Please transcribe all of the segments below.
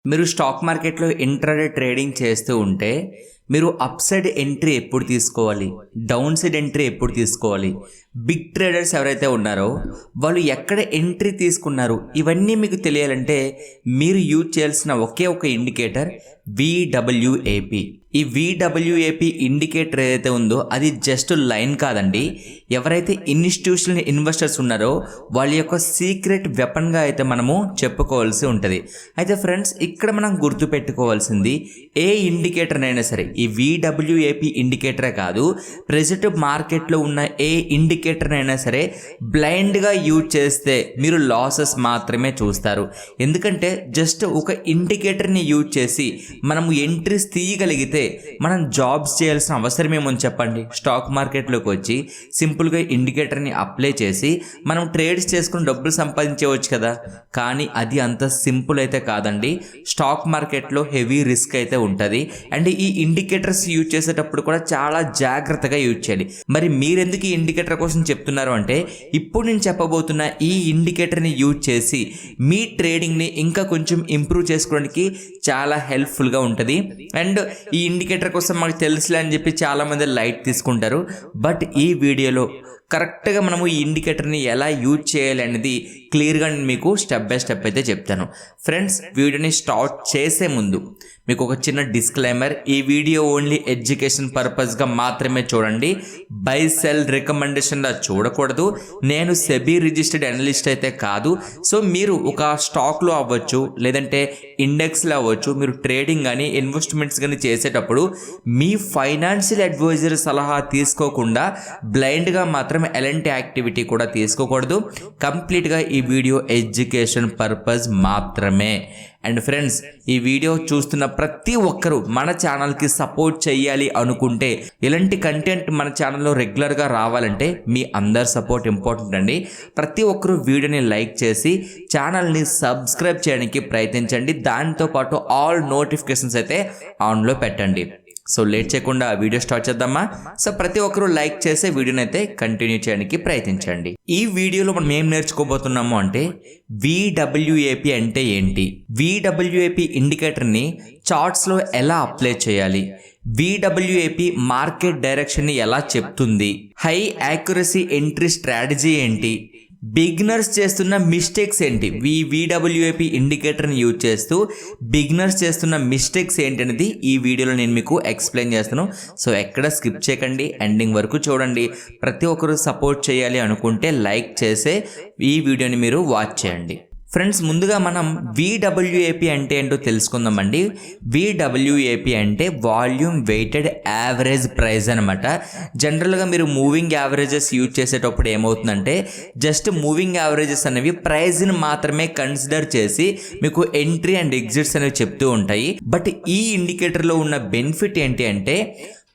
మీరు స్టాక్ మార్కెట్లో intraday trading చేస్తూ ఉంటే మీరు అప్ సైడ్ ఎంట్రీ ఎప్పుడు తీసుకోవాలి, డౌన్ సైడ్ ఎంట్రీ ఎప్పుడు తీసుకోవాలి, బిగ్ ట్రేడర్స్ ఎవరైతే ఉన్నారో వాళ్ళు ఎక్కడ ఎంట్రీ తీసుకున్నారు, ఇవన్నీ మీకు తెలియాలంటే మీరు యూజ్ చేయాల్సిన ఒకే ఒక ఇండికేటర్ VWAP. ఈ VWAP ఇండికేటర్ ఏదైతే ఉందో అది జస్ట్ లైన్ కాదండి. ఎవరైతే ఇన్స్టిట్యూషనల్ ఇన్వెస్టర్స్ ఉన్నారో వాళ్ళ యొక్క సీక్రెట్ వెపన్గా అయితే మనము చెప్పుకోవాల్సి ఉంటుంది. అయితే ఫ్రెండ్స్, ఇక్కడ మనం గుర్తుపెట్టుకోవాల్సింది ఏ ఇండికేటర్ అయినా సరే ఈ VWAP ఇండికేటరే కాదు, ప్రెజెంట్ మార్కెట్లో ఉన్న ఏ ఇండికేటర్ అయినా సరే బ్లైండ్గా యూజ్ చేస్తే మీరు లాసెస్ మాత్రమే చూస్తారు. ఎందుకంటే జస్ట్ ఒక ఇండికేటర్ని యూజ్ చేసి మనము ఎంట్రీస్ తీయగలిగితే మనం జాబ్స్ చేయాల్సిన అవసరం ఏమని చెప్పండి. స్టాక్ మార్కెట్లోకి వచ్చి సింపుల్గా ఇండికేటర్ని అప్లై చేసి మనం ట్రేడ్స్ చేసుకుని డబ్బులు సంపాదించవచ్చు కదా. కానీ అది అంత సింపుల్ అయితే కాదండి. స్టాక్ మార్కెట్లో హెవీ రిస్క్ అయితే ఉంటుంది. అండ్ ఈ ఇండికేటర్స్ యూజ్ చేసేటప్పుడు కూడా చాలా జాగ్రత్తగా యూజ్ చేయాలి. మరి మీరెందుకు ఈ ఇండికేటర్ కోసం చెప్తున్నారు అంటే, ఇప్పుడు నేను చెప్పబోతున్న ఈ ఇండికేటర్ని యూజ్ చేసి మీ ట్రేడింగ్ని ఇంకా కొంచెం ఇంప్రూవ్ చేసుకోవడానికి చాలా హెల్ప్ఫుల్గా ఉంటుంది. అండ్ ఈ ఇండికేటర్ కోసం మాకు తెలుసులే అని చెప్పి చాలామంది లైట్ తీసుకుంటారు. బట్ ఈ వీడియోలో కరెక్ట్గా మనము ఈ ఇండికేటర్ని ఎలా యూజ్ చేయాలి అనేది క్లియర్గా నేను మీకు స్టెప్ బై స్టెప్ అయితే చెప్తాను. ఫ్రెండ్స్, వీడియోని స్టార్ట్ చేసే ముందు మీకు ఒక చిన్న డిస్క్లైమర్. ఈ వీడియో ఓన్లీ ఎడ్యుకేషన్ పర్పస్గా మాత్రమే చూడండి. బై సెల్ రికమెండేషన్లా చూడకూడదు. నేను సెబీ రిజిస్టర్డ్ అనలిస్ట్ అయితే కాదు. సో మీరు ఒక స్టాక్లో అవ్వచ్చు, లేదంటే ఇండెక్స్లో అవ్వచ్చు, మీరు ట్రేడింగ్ కానీ ఇన్వెస్ట్మెంట్స్ కానీ చేసేటప్పుడు మీ ఫైనాన్షియల్ అడ్వైజర్ సలహా తీసుకోకుండా బ్లైండ్గా మాత్రం ఎలాంటి యాక్టివిటీ కూడా తీసుకోకూడదు. కంప్లీట్గా ఈ వీడియో ఎడ్యుకేషన్ పర్పస్ మాత్రమే. అండ్ ఫ్రెండ్స్, ఈ వీడియో చూస్తున్న ప్రతి ఒక్కరూ మన ఛానల్కి సపోర్ట్ చేయాలి అనుకుంటే, ఇలాంటి కంటెంట్ మన ఛానల్లో రెగ్యులర్గా రావాలంటే మీ అందరి సపోర్ట్ ఇంపార్టెంట్ అండి. ప్రతి ఒక్కరూ వీడియోని లైక్ చేసి ఛానల్ని సబ్స్క్రైబ్ చేయడానికి ప్రయత్నించండి. దాంతోపాటు ఆల్ నోటిఫికేషన్స్ అయితే ఆన్లో పెట్టండి. సో లేట్ చేయకుండా వీడియో స్టార్ట్ చేద్దామా. సో ప్రతి ఒక్కరూ లైక్ చేసే వీడియోని అయితే కంటిన్యూ చేయడానికి ప్రయత్నించండి. ఈ వీడియోలో మనం ఏం నేర్చుకోబోతున్నాము అంటే, VWAP అంటే ఏంటి, VWAP ఇండికేటర్ని చార్ట్స్లో ఎలా అప్లై చేయాలి, VWAP మార్కెట్ డైరెక్షన్ని ఎలా చెప్తుంది, హై యాక్యురసీ ఎంట్రీ స్ట్రాటజీ ఏంటి, బిగినర్స్ చేస్తున్న మిస్టేక్స్ ఏంటి, VWAP ఇండికేటర్ని యూజ్ చేస్తూ బిగినర్స్ చేస్తున్న మిస్టేక్స్ ఏంటి అనేది ఈ వీడియోలో నేను మీకు ఎక్స్ప్లెయిన్ చేస్తాను. సో ఎక్కడ స్కిప్ చేయకండి, ఎండింగ్ వరకు చూడండి. ప్రతి ఒక్కరు సపోర్ట్ చేయాలి అనుకుంటే లైక్ చేసే ఈ వీడియోని మీరు వాచ్ చేయండి. ఫ్రెండ్స్, ముందుగా మనం VWAP అంటే ఏంటో తెలుసుకుందామండి. VWAP అంటే వాల్యూమ్ వెయిటెడ్ యావరేజ్ ప్రైస్ అనమాట. జనరల్గా మీరు మూవింగ్ యావరేజెస్ యూజ్ చేసేటప్పుడు ఏమవుతుందంటే, జస్ట్ మూవింగ్ యావరేజెస్ అనేవి ప్రైస్ని మాత్రమే కన్సిడర్ చేసి మీకు ఎంట్రీ అండ్ ఎగ్జిట్స్ అనేవి చెప్తూ ఉంటాయి. బట్ ఈ ఇండికేటర్లో ఉన్న బెనిఫిట్ ఏంటి అంటే,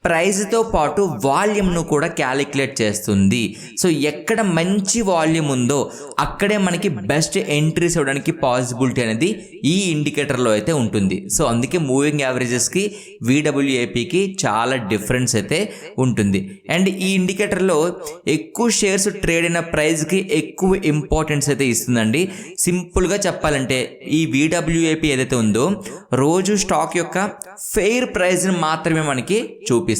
ప్రైస్తో పాటు వాల్యూమ్ను కూడా క్యాలిక్యులేట్ చేస్తుంది. సో ఎక్కడ మంచి వాల్యూమ్ ఉందో అక్కడే మనకి బెస్ట్ ఎంట్రీస్ ఇవ్వడానికి పాసిబిలిటీ అనేది ఈ ఇండికేటర్లో అయితే ఉంటుంది. సో అందుకే మూవింగ్ యావరేజెస్కి VWAPకి చాలా డిఫరెన్స్ అయితే ఉంటుంది. అండ్ ఈ ఇండికేటర్లో ఎక్కువ షేర్స్ ట్రేడ్ అయిన ప్రైస్కి ఎక్కువ ఇంపార్టెన్స్ అయితే ఇస్తుందండి. సింపుల్గా చెప్పాలంటే ఈ VWAP ఏదైతే ఉందో రోజు స్టాక్ యొక్క ఫెయిర్ ప్రైస్ని మాత్రమే మనకి చూపిస్తుంది.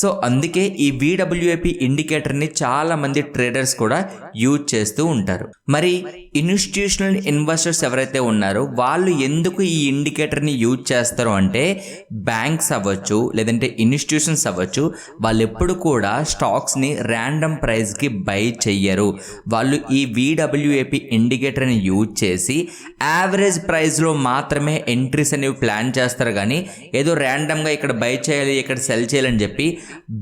సో అందుకే ఈ VWAP ఇండికేటర్ని చాలా మంది ట్రేడర్స్ కూడా యూజ్ చేస్తూ ఉంటారు. మరి ఇన్స్టిట్యూషనల్ ఇన్వెస్టర్స్ ఎవరైతే ఉన్నారో వాళ్ళు ఎందుకు ఈ ఇండికేటర్ని యూజ్ చేస్తారు అంటే, బ్యాంక్స్ అవ్వచ్చు, లేదంటే ఇన్స్టిట్యూషన్స్ అవ్వచ్చు, వాళ్ళు ఎప్పుడు కూడా స్టాక్స్ని ర్యాండమ్ ప్రైస్కి బై చెయ్యరు. వాళ్ళు ఈ VWAP ఇండికేటర్ని యూజ్ చేసి యావరేజ్ ప్రైస్లో మాత్రమే ఎంట్రీస్ అనేవి ప్లాన్ చేస్తారు. కానీ ఏదో ర్యాండమ్గా ఇక్కడ బై చేయాలి, ఇక్కడ సెల్ చేయాలని చెప్పి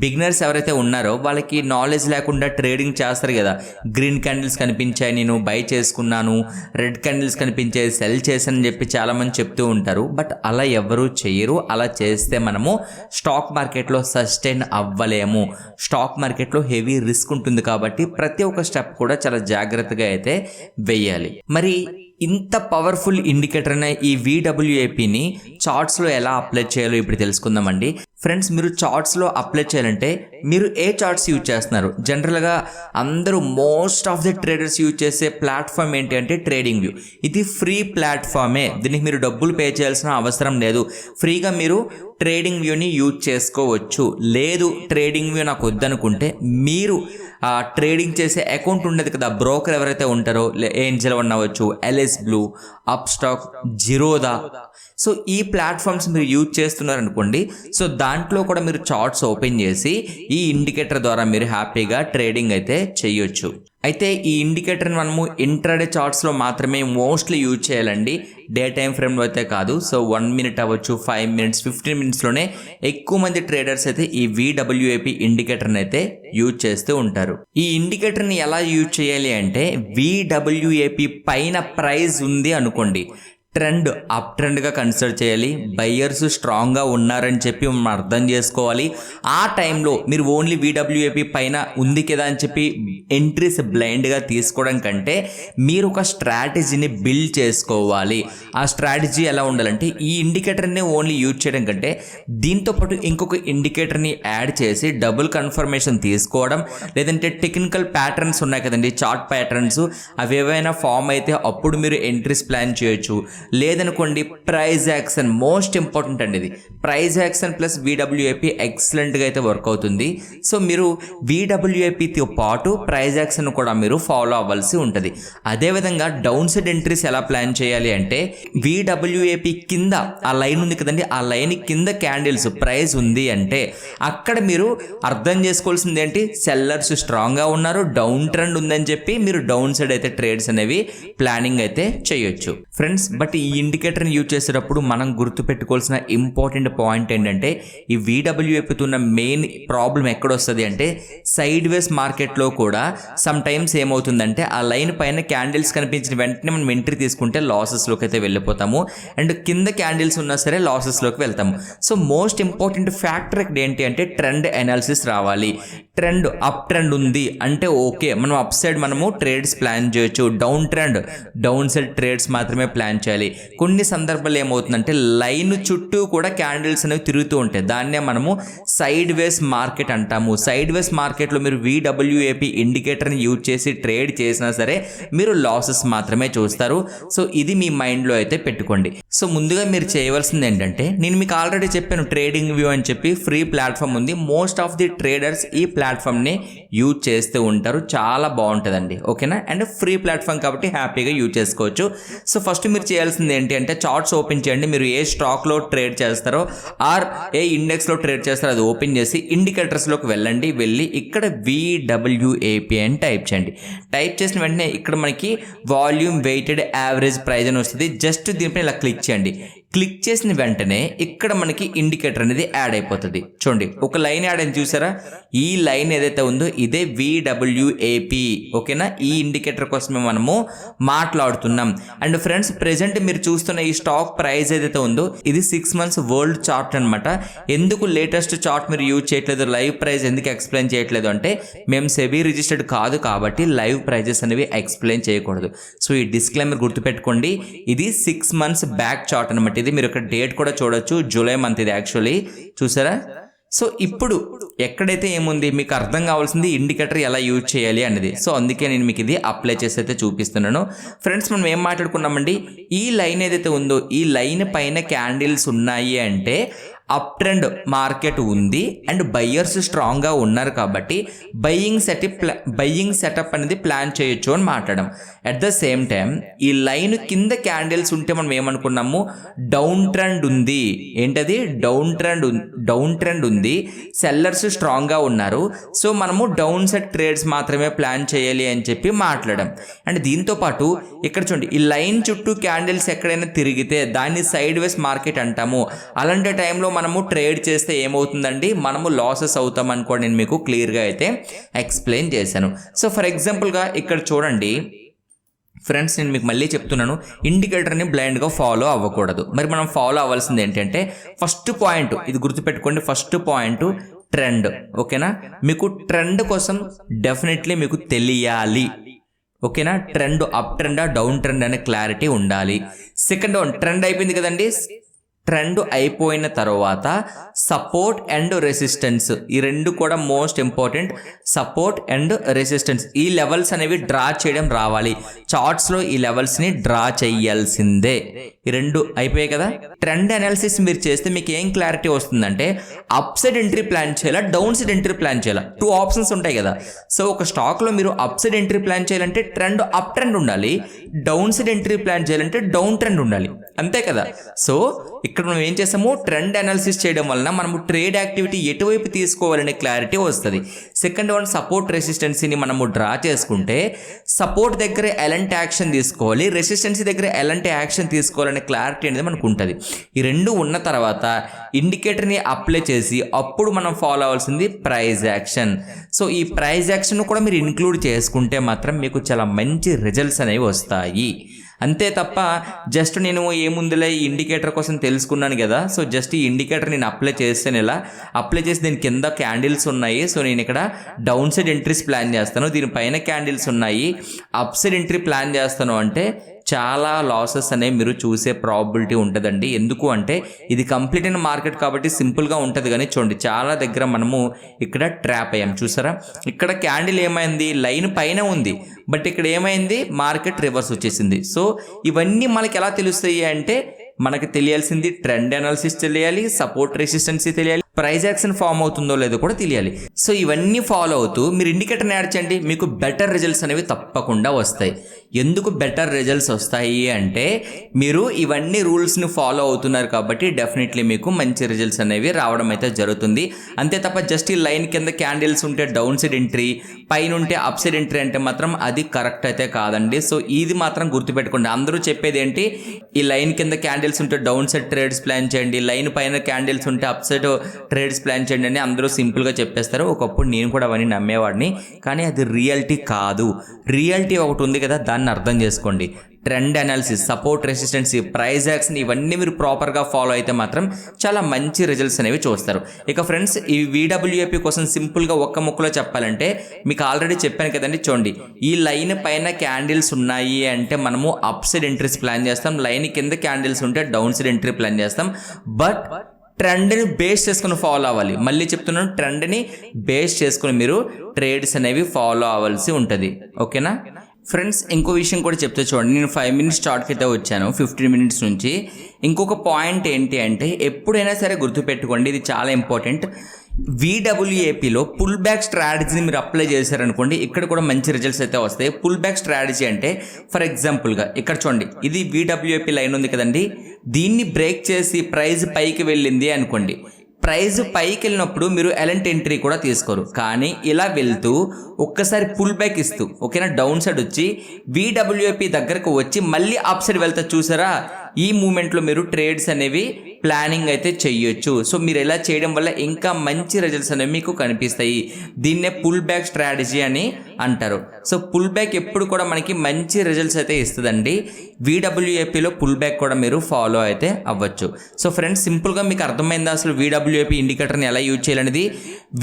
బిగినర్స్ ఎవరైతే ఉన్నారో వాళ్ళకి నాలెడ్జ్ లేకుండా ట్రేడింగ్ చేస్తారు కదా. గ్రీన్ క్యాండిల్స్ కనిపించాయి, నేను బై చేసుకున్నాను, రెడ్ క్యాండిల్స్ కనిపించాయి, సెల్ చేశానని చెప్పి చాలామంది చెప్తూ ఉంటారు. బట్ అలా ఎవరూ చేయరు. అలా చేస్తే మనము స్టాక్ మార్కెట్లో సస్టైన్ అవ్వలేము. స్టాక్ మార్కెట్లో హెవీ రిస్క్ ఉంటుంది కాబట్టి ప్రతి ఒక్క స్టెప్ కూడా చాలా జాగ్రత్తగా అయితే వెయ్యాలి. మరి ఇంత పవర్ఫుల్ ఇండికేటర్ అయిన ఈ VWAPని చార్ట్స్లో ఎలా అప్లై చేయాలో ఇప్పుడు తెలుసుకుందామండి. ఫ్రెండ్స్, మీరు చార్ట్స్లో అప్లై చేయాలంటే మీరు ఏ చార్ట్స్ యూజ్ చేస్తున్నారు? జనరల్గా అందరూ most of the traders use చేసే ప్లాట్ఫామ్ ఏంటి అంటే ట్రేడింగ్ వ్యూ. ఇది ఫ్రీ ప్లాట్ఫామే, దీనికి మీరు డబ్బులు పే చేయాల్సిన అవసరం లేదు. ఫ్రీగా మీరు ట్రేడింగ్ వ్యూని యూజ్ చేసుకోవచ్చు. లేదు ట్రేడింగ్ వ్యూ నాకు వద్దనుకుంటే మీరు ట్రేడింగ్ చేసే అకౌంట్ ఉండదు కదా, బ్రోకర్ ఎవరైతే ఉంటారో ఏంజల్ వన్ అవ్వచ్చు, LS Blue, Upstox, Zerodha, so ఈ ప్లాట్ఫామ్స్ మీరు యూజ్ చేస్తున్నారనుకోండి, సో దాంట్లో కూడా మీరు చార్ట్స్ ఓపెన్ చేసి ఈ ఇండికేటర్ ద్వారా మీరు హ్యాపీగా ట్రేడింగ్ అయితే చేయొచ్చు. అయితే ఈ ఇండికేటర్ని మనము ఇంట్రాడే చార్ట్స్లో మాత్రమే మోస్ట్లీ యూజ్ చేయాలండి, డే టైం ఫ్రేమ్లో అయితే కాదు. సో 1 మినిట్ అవ్వచ్చు, 5 మినిట్స్, 15 మినిట్స్లోనే ఎక్కువ మంది ట్రేడర్స్ అయితే ఈ VWAP ఇండికేటర్ని అయితే యూజ్ చేస్తూ ఉంటారు. ఈ ఇండికేటర్ని ఎలా యూజ్ చేయాలి అంటే VWAP పైన ప్రైస్ ఉంది అనుకోండి, ట్రెండ్ అప్ ట్రెండ్గా కన్సిడర్ చేయాలి. బయ్యర్స్ స్ట్రాంగ్గా ఉన్నారని చెప్పి మనం అర్థం చేసుకోవాలి. ఆ టైంలో మీరు ఓన్లీ VWAP పైన ఉంది కదా అని చెప్పి ఎంట్రీస్ బ్లైండ్గా తీసుకోవడం కంటే మీరు ఒక స్ట్రాటజీని బిల్డ్ చేసుకోవాలి. ఆ స్ట్రాటజీ ఎలా ఉండాలంటే ఈ ఇండికేటర్ని ఓన్లీ యూజ్ చేయడం కంటే దీంతోపాటు ఇంకొక ఇండికేటర్ని యాడ్ చేసి డబుల్ కన్ఫర్మేషన్ తీసుకోవడం, లేదంటే టెక్నికల్ ప్యాటర్న్స్ ఉన్నాయి కదండి, చార్ట్ ప్యాటర్న్స్, అవి ఏవైనా ఫామ్ అయితే అప్పుడు మీరు ఎంట్రీస్ ప్లాన్ చేయొచ్చు. లేదనుకోండి ప్రైజ్ యాక్షన్ మోస్ట్ ఇంపార్టెంట్ అండి. ఇది ప్రైజ్ యాక్షన్ ప్లస్ VWAP ఎక్సలెంట్గా అయితే వర్క్ అవుతుంది. సో మీరు VWAPతో పాటు ప్రైజ్ యాక్షన్ కూడా మీరు ఫాలో అవ్వాల్సి ఉంటుంది. అదేవిధంగా డౌన్ సైడ్ ఎంట్రీస్ ఎలా ప్లాన్ చేయాలి అంటే VWAP కింద ఆ లైన్ ఉంది కదండి, ఆ లైన్ కింద క్యాండిల్స్ ప్రైజ్ ఉంది అంటే అక్కడ మీరు అర్థం చేసుకోవాల్సింది ఏంటి, సెల్లర్స్ స్ట్రాంగ్గా ఉన్నారు, డౌన్ ట్రెండ్ ఉందని చెప్పి మీరు డౌన్ సైడ్ అయితే ట్రేడ్స్ అనేవి ప్లానింగ్ అయితే చేయొచ్చు. ఫ్రెండ్స్, బట్ ఈ ఇండికేటర్ని యూజ్ చేసేటప్పుడు మనం గుర్తుపెట్టుకోవాల్సిన ఇంపార్టెంట్ పాయింట్ ఏంటంటే ఈ VWAPతో ఉన్న మెయిన్ ప్రాబ్లం ఎక్కడొస్తుంది అంటే సైడ్ వేస్ మార్కెట్లో కూడా సమ్ టైమ్స్ ఏమవుతుందంటే ఆ లైన్ పైన క్యాండిల్స్ కనిపించిన వెంటనే మనం ఎంట్రీ తీసుకుంటే లాసెస్లోకి అయితే వెళ్ళిపోతాము, అండ్ కింద క్యాండిల్స్ ఉన్నా సరే లాసెస్లోకి వెళ్తాము. సో మోస్ట్ ఇంపార్టెంట్ ఫ్యాక్టర్ ఇక్కడ ఏంటి అంటే ట్రెండ్ అనాలిసిస్ రావాలి. ట్రెండ్ అప్ ట్రెండ్ ఉంది అంటే ఓకే, మనం అప్ సైడ్ మనము ట్రేడ్స్ ప్లాన్ చేయొచ్చు. Down trend down side trades మాత్రమే ప్లాన్ చేయాలి. కొన్ని సందర్భాలు ఏమవుతుందంటే లైన్ చుట్టూ కూడా క్యాండిల్స్ అనేవి తిరుగుతూ ఉంటాయి, దాన్నే మనము సైడ్ వేస్ మార్కెట్ అంటాము. సైడ్ వేస్ మార్కెట్లో మీరు VWAP ఇండికేటర్ని యూజ్ చేసి ట్రేడ్ చేసినా సరే మీరు లాసెస్ మాత్రమే చూస్తారు. సో ఇది మీ మైండ్లో అయితే పెట్టుకోండి. సో ముందుగా మీరు చేయవలసింది ఏంటంటే నేను మీకు ఆల్రెడీ చెప్పాను ట్రేడింగ్ వ్యూ అని చెప్పి ఫ్రీ ప్లాట్ఫామ్ ఉంది. మోస్ట్ ఆఫ్ ది ట్రేడర్స్ ఈ ప్లాట్ఫామ్ని యూజ్ చేస్తూ ఉంటారు, చాలా బాగుంటుందండి, ఓకేనా. అండ్ ఫ్రీ ప్లాట్ఫామ్ కాబట్టి హ్యాపీగా యూజ్ చేసుకోవచ్చు. సో ఫస్ట్ మీరు చేయాల్సింది ఏంటి అంటే చార్ట్స్ ఓపెన్ చేయండి. మీరు ఏ స్టాక్లో ట్రేడ్ చేస్తారో ఆర్ ఏ ఇండెక్స్లో ట్రేడ్ చేస్తారో అది ఓపెన్ చేసి ఇండికేటర్స్లోకి వెళ్ళండి. వెళ్ళి ఇక్కడ VWAP అని టైప్ చేయండి. టైప్ చేసిన వెంటనే ఇక్కడ మనకి వాల్యూమ్ వెయిటెడ్ యావరేజ్ ప్రైజ్ అని వస్తుంది. జస్ట్ దీనిపై ఇలా క్లిక్ చేయండి. క్లిక్ చేసిన వెంటనే ఇక్కడ మనకి ఇండికేటర్ అనేది యాడ్ అయిపోతుంది. చూడండి ఒక లైన్ యాడ్ అయింది చూసారా, ఈ లైన్ ఏదైతే ఉందో ఇదే VWAP, ఓకేనా. ఈ ఇండికేటర్ కోసమే మనము మాట్లాడుతున్నాం. అండ్ ఫ్రెండ్స్, ప్రెజెంట్ మీరు చూస్తున్న ఈ స్టాక్ ప్రైస్ ఏదైతే ఉందో ఇది 6 months వరల్డ్ చార్ట్ అనమాట. ఎందుకు లేటెస్ట్ చార్ట్ మీరు యూజ్ చేయట్లేదు, లైవ్ ప్రైస్ ఎందుకు ఎక్స్ప్లెయిన్ చేయట్లేదు అంటే మేము సెబీ రిజిస్టర్డ్ కాదు కాబట్టి లైవ్ ప్రైజెస్ అనేవి ఎక్స్ప్లెయిన్ చేయకూడదు. సో ఈ డిస్క్లైమర్ గుర్తుపెట్టుకోండి. ఇది 6 months బ్యాక్ చార్ట్ అనమాట. ఇది మీరు ఇక్కడ డేట్ కూడా చూడొచ్చు, జూలై మంత్ ఇది యాక్చువల్లీ, చూసారా. సో ఇప్పుడు ఎక్కడైతే ఏముంది మీకు అర్థం కావాల్సింది ఇండికేటర్ ఎలా యూజ్ చేయాలి అనేది. సో అందుకే నేను మీకు ఇది అప్లై చేసి అయితే చూపిస్తున్నాను. ఫ్రెండ్స్, మనం ఏం మాట్లాడుకున్నామండి, ఈ లైన్ ఏదైతే ఉందో ఈ లైన్ పైన క్యాండిల్స్ ఉన్నాయి అంటే అప్ ట్రెండ్ మార్కెట్ ఉంది అండ్ బయ్యర్స్ స్ట్రాంగ్గా ఉన్నారు కాబట్టి బయ్యింగ్ సెటప్ అనేది ప్లాన్ చేయొచ్చు అని మాట్లాడడం. అట్ ద సేమ్ టైం ఈ లైన్ కింద క్యాండిల్స్ ఉంటే మనం ఏమనుకున్నాము, డౌన్ ట్రెండ్ ఉంది. ఏంటది, డౌన్ ట్రెండ్ ఉంది, సెల్లర్స్ స్ట్రాంగ్గా ఉన్నారు, సో మనము డౌన్ సెట్ ట్రేడ్స్ మాత్రమే ప్లాన్ చేయాలి అని చెప్పి మాట్లాడడం. అండ్ దీంతోపాటు ఇక్కడ చూడండి ఈ లైన్ చుట్టూ క్యాండిల్స్ ఎక్కడైనా తిరిగితే దాన్ని సైడ్ వేస్ మార్కెట్ అంటాము. అలాంటి టైంలో మనము ట్రేడ్ చేస్తే ఏమవుతుందండి, మనము లాసెస్ అవుతాం అనుకోండి. నేను మీకు క్లియర్గా అయితే ఎక్స్ప్లెయిన్ చేశాను. సో ఫర్ ఎగ్జాంపుల్గా ఇక్కడ చూడండి ఫ్రెండ్స్, నేను మీకు మళ్ళీ చెప్తున్నాను, ఇండికేటర్ని బ్లైండ్గా ఫాలో అవ్వకూడదు. మరి మనం ఫాలో అవ్వాల్సింది ఏంటంటే ఫస్ట్ పాయింట్ ఇది గుర్తుపెట్టుకోండి, ఫస్ట్ పాయింట్ ట్రెండ్, ఓకేనా. మీకు ట్రెండ్ కోసం డెఫినెట్లీ మీకు తెలియాలి, ఓకేనా, ట్రెండ్ అప్ ట్రెండా డౌన్ ట్రెండ్ అనే క్లారిటీ ఉండాలి. సెకండ్ వన్, ట్రెండ్ అయిపోయింది కదండి, ట్రెండ్ అయిపోయిన తర్వాత సపోర్ట్ అండ్ రెసిస్టెన్స్, ఈ రెండు కూడా most important. Support and resistance, ఈ లెవెల్స్ అనేవి డ్రా చేయడం రావాలి. చార్ట్స్లో ఈ లెవెల్స్ని డ్రా చేయాల్సిందే. ఈ రెండు అయిపోయాయి కదా. ట్రెండ్ అనాలిసిస్ మీరు చేస్తే మీకు ఏం క్లారిటీ వస్తుందంటే అప్ సైడ్ ఎంట్రీ ప్లాన్ చేయాలా, డౌన్ సైడ్ ఎంట్రీ ప్లాన్ చేయాలా, 2 ఆప్షన్స్ ఉంటాయి కదా. సో ఒక స్టాక్లో మీరు అప్ సైడ్ ఎంట్రీ ప్లాన్ చేయాలంటే ట్రెండ్ అప్ ట్రెండ్ ఉండాలి, డౌన్ సైడ్ ఎంట్రీ ప్లాన్ చేయాలంటే డౌన్ ట్రెండ్ ఉండాలి, అంతే కదా. సో ఇక్కడ మనం ఏం చేస్తాము, ట్రెండ్ అనాలిసిస్ చేయడం వలన మనము ట్రేడ్ యాక్టివిటీ ఎటువైపు తీసుకోవాలనే క్లారిటీ వస్తుంది. సెకండ్ వన్, సపోర్ట్ రెసిస్టెన్సీని మనము డ్రా చేసుకుంటే సపోర్ట్ దగ్గర ఎలాంటి యాక్షన్ తీసుకోవాలి, రెసిస్టెన్సీ దగ్గర ఎలాంటి యాక్షన్ తీసుకోవాలనే క్లారిటీ అనేది మనకు ఉంటుంది. ఈ రెండు ఉన్న తర్వాత ఇండికేటర్ని అప్లై చేసి అప్పుడు మనం ఫాలో అవ్వాల్సింది ప్రైస్ యాక్షన్. సో ఈ ప్రైస్ యాక్షన్ కూడా మీరు ఇంక్లూడ్ చేసుకుంటే మాత్రం మీకు చాలా మంచి రిజల్ట్స్ అనేవి వస్తాయి. అంతే తప్ప జస్ట్ నేను ఏముందిలే ఈ ఇండికేటర్ కోసం తెలుసుకున్నాను కదా, సో జస్ట్ ఈ ఇండికేటర్ నేను అప్లై చేస్తాను, ఇలా అప్లై చేసి దీని కింద క్యాండిల్స్ ఉన్నాయి, సో నేను ఇక్కడ డౌన్ సైడ్ ఎంట్రీస్ ప్లాన్ చేస్తాను, దీనిపైన క్యాండిల్స్ ఉన్నాయి, అప్ సైడ్ ఎంట్రీ ప్లాన్ చేస్తాను అంటే చాలా లాసెస్ అనేవి మీరు చూసే ప్రాబిలిటీ ఉంటుందండి. ఎందుకు అంటే ఇది కంప్లీట్ అయిన మార్కెట్ కాబట్టి సింపుల్గా ఉంటుంది, కానీ చూడండి చాలా దగ్గర మనము ఇక్కడ ట్రాప్ అయ్యాం. చూసారా, ఇక్కడ క్యాండిల్ ఏమైంది, లైన్ పైన ఉంది, బట్ ఇక్కడ ఏమైంది, మార్కెట్ రివర్స్ వచ్చేసింది. సో ఇవన్నీ మనకి ఎలా తెలుస్తాయి అంటే మనకు తెలియాల్సింది ట్రెండ్ అనాలిసిస్ తెలియాలి, సపోర్ట్ రెసిస్టెన్సీ తెలియాలి, ప్రైస్ యాక్షన్ ఫామ్ అవుతుందో లేదో కూడా తెలియాలి. సో ఇవన్నీ ఫాలో అవుతూ మీరు ఇండికేటర్ని యాడ్ చేయండి, మీకు బెటర్ రిజల్ట్స్ అనేవి తప్పకుండా వస్తాయి. ఎందుకు బెటర్ రిజల్ట్స్ వస్తాయి అంటే మీరు ఇవన్నీ రూల్స్ని ఫాలో అవుతున్నారు కాబట్టి డెఫినెట్లీ మీకు మంచి రిజల్ట్స్ అనేవి రావడం అయితే జరుగుతుంది. అంతే తప్ప జస్ట్ ఈ లైన్ కింద క్యాండిల్స్ ఉంటే డౌన్ సైడ్ ఎంట్రీ, పైన ఉంటే అప్ సైడ్ ఎంట్రీ అంటే మాత్రం అది కరెక్ట్ అయితే కాదండి. సో ఇది మాత్రం గుర్తుపెట్టుకోండి. అందరూ చెప్పేది ఏంటి, ఈ లైన్ కింద క్యాండిల్స్ ఉంటే డౌన్ సైడ్ ట్రేడ్స్ ప్లాన్ చేయండి, లైన్ పైన క్యాండిల్స్ ఉంటే అప్ సైడ్ ట్రేడ్స్ ప్లాన్ చేయండి అని అందరూ సింపుల్గా చెప్పేస్తారు. ఒకప్పుడు నేను కూడా అవన్నీ నమ్మేవాడిని, కానీ అది రియాలిటీ కాదు. రియాలిటీ ఒకటి ఉంది కదా, దాన్ని అర్థం చేసుకోండి. Trend analysis, support resistancy, price action ఇవన్నీ మీరు ప్రాపర్గా ఫాలో అయితే మాత్రం చాలా మంచి రిజల్ట్స్ అనేవి చూస్తారు. ఇక ఫ్రెండ్స్, ఈ VWAP కోసం సింపుల్గా ఒక్క ముక్కలో చెప్పాలంటే మీకు ఆల్రెడీ చెప్పాను కదండి. చూడండి, ఈ లైన్ పైన క్యాండిల్స్ ఉన్నాయి అంటే మనము అప్ సైడ్ ఎంట్రీస్ ప్లాన్ చేస్తాం, లైన్ కింద క్యాండిల్స్ ఉంటే డౌన్ సైడ్ ఎంట్రీ ప్లాన్ చేస్తాం. బట్ ట్రెండ్ని బేస్ చేసుకుని ఫాలో అవ్వాలి. మళ్ళీ చెప్తున్నాను, ట్రెండ్ని బేస్ చేసుకుని మీరు ట్రేడ్స్ అనేవి ఫాలో అవ్వాల్సి ఉంటుంది. ఓకేనా ఫ్రెండ్స్, ఇంకో విషయం కూడా చెప్తే చూడండి, నేను 5 మినిట్స్ స్టార్ట్కి అయితే వచ్చాను 15 మినిట్స్ నుంచి. ఇంకొక పాయింట్ ఏంటి అంటే ఎప్పుడైనా సరే గుర్తుపెట్టుకోండి, ఇది చాలా ఇంపార్టెంట్. VWAPలో పుల్ బ్యాక్ స్ట్రాటజీని మీరు అప్లై చేశారనుకోండి, ఇక్కడ కూడా మంచి రిజల్ట్స్ అయితే వస్తాయి. పుల్ బ్యాక్ స్ట్రాటజీ అంటే ఫర్ ఎగ్జాంపుల్గా ఇక్కడ చూడండి, ఇది VWAP లైన్ ఉంది కదండి, దీన్ని బ్రేక్ చేసి ప్రైస్ పైకి వెళ్ళింది అనుకోండి, ప్రైస్ పైకి వెళ్ళినప్పుడు మీరు ఎలాంటి ఎంట్రీ కూడా తీసుకోరు. కానీ ఇలా వెళ్తూ ఒక్కసారి పుల్ బ్యాక్ ఇస్తూ ఓకేనా, డౌన్ సైడ్ వచ్చి VWAP దగ్గరకు వచ్చి మళ్ళీ అప్ సైడ్ వెళ్తా చూసారా, ఈ మూమెంట్లో మీరు ట్రేడ్స్ అనేవి ప్లానింగ్ అయితే చెయ్యొచ్చు. సో మీరు ఇలా చేయడం వల్ల ఇంకా మంచి రిజల్ట్స్ అనేవి మీకు కనిపిస్తాయి. దీన్నే పుల్ బ్యాక్ స్ట్రాటజీ అని అంటారు. సో పుల్ బ్యాక్ ఎప్పుడు కూడా మనకి మంచి రిజల్ట్స్ అయితే ఇస్తుందండి. VWAPలో పుల్ బ్యాక్ కూడా మీరు ఫాలో అయితే అవ్వచ్చు. సో ఫ్రెండ్స్, సింపుల్గా మీకు అర్థమైందా అసలు VWAP ఇండికేటర్ని ఎలా యూజ్ చేయాలనేది?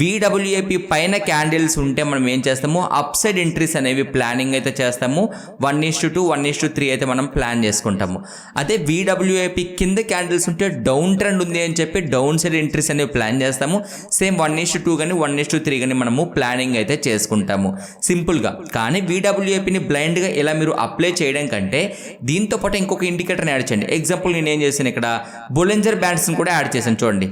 VWAP పైన క్యాండిల్స్ ఉంటే మనం ఏం చేస్తాము, అప్ సైడ్ ఎంట్రీస్ అనేవి ప్లానింగ్ అయితే చేస్తాము. 1:2, 1:3 అయితే మనం ప్లాన్ చేసుకుంటాము. అదే VWAP కింద క్యాండిల్స్ ఉంటే డౌన్ ట్రెండ్ ఉంది అని చెప్పి డౌన్ సైడ్ ఎంట్రీస్ అనేవి ప్లాన్ చేస్తాము. సేమ్ 1:2 కానీ 1:3 కానీ మనము ప్లానింగ్ అయితే చేసుకుంటాము సింపుల్గా. కానీ VWAPని బ్లైండ్గా ఇలా మీరు అప్లై చేయడం కంటే దీంతో పాటు ఇంకొక ఇండికేటర్ని యాడ్ చేయండి. ఎగ్జాంపుల్ నేను ఏం చేశాను, ఇక్కడ బొలింజర్ బ్యాండ్స్ని కూడా యాడ్ చేశాను. చూడండి,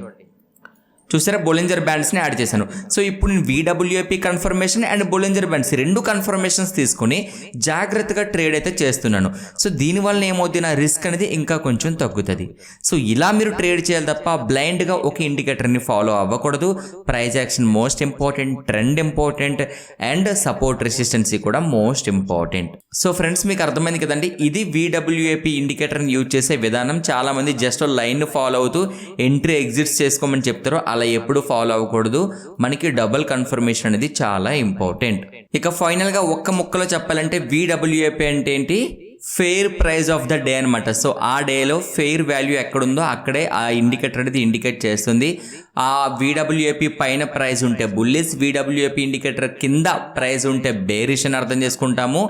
చూసారా, బొలింజర్ బ్యాండ్స్ని యాడ్ చేశాను. సో ఇప్పుడు నేను VWAP confirmation and Bollinger bands రెండు కన్ఫర్మేషన్స్ తీసుకొని జాగ్రత్తగా ట్రేడ్ అయితే చేస్తున్నాను. సో దీనివల్ల ఏమవుతుంది, నా రిస్క్ అనేది ఇంకా కొంచెం తగ్గుతుంది. సో ఇలా మీరు ట్రేడ్ చేయాలి తప్ప బ్లైండ్గా ఒక ఇండికేటర్ని ఫాలో అవ్వకూడదు. Price action most important, trend important and support resistancy కూడా మోస్ట్ ఇంపార్టెంట్. సో ఫ్రెండ్స్, మీకు అర్థమైంది కదండి, ఇది VWAP ఇండికేటర్ని యూజ్ చేసే విధానం. చాలామంది జస్ట్ లైన్ ఫాలో అవుతూ ఎంట్రీ ఎగ్జిట్స్ చేసుకోమని చెప్తారు, అలా ఎప్పుడు ఫాలో అవ్వకూడదు. మనకి డబుల్ కన్ఫర్మేషన్ అనేది చాలా ఇంపార్టెంట్. ఇక ఫైనల్గా ఒక్క ముక్కలో చెప్పాలంటే VWAP అంటే ఏంటి? Fair price of the day అనమాట. సో ఆ డేలో ఫెయిర్ వాల్యూ ఎక్కడుందో అక్కడే ఆ ఇండికేటర్ అనేది ఇండికేట్ చేస్తుంది. ఆ VWAP పైన ప్రైస్ ఉంటే బుల్లిష్, VWAP ఇండికేటర్ కింద ప్రైస్ ఉంటే బేరిష్ అని అర్థం చేసుకుంటాము.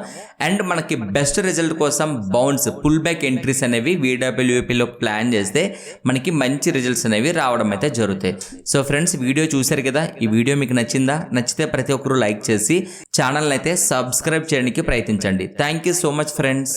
అండ్ మనకి బెస్ట్ రిజల్ట్ కోసం బౌన్స్ పుల్ బ్యాక్ ఎంట్రీస్ అనేవి VWAPలో ప్లాన్ చేస్తే మనకి మంచి రిజల్ట్స్ అనేవి రావడం అయితే జరుగుతాయి. సో ఫ్రెండ్స్, వీడియో చూశారు కదా, ఈ వీడియో మీకు నచ్చిందా? నచ్చితే ప్రతి ఒక్కరు లైక్ చేసి ఛానల్ అయితే సబ్స్క్రైబ్ చేయడానికి ప్రయత్నించండి. Thank you so much friends.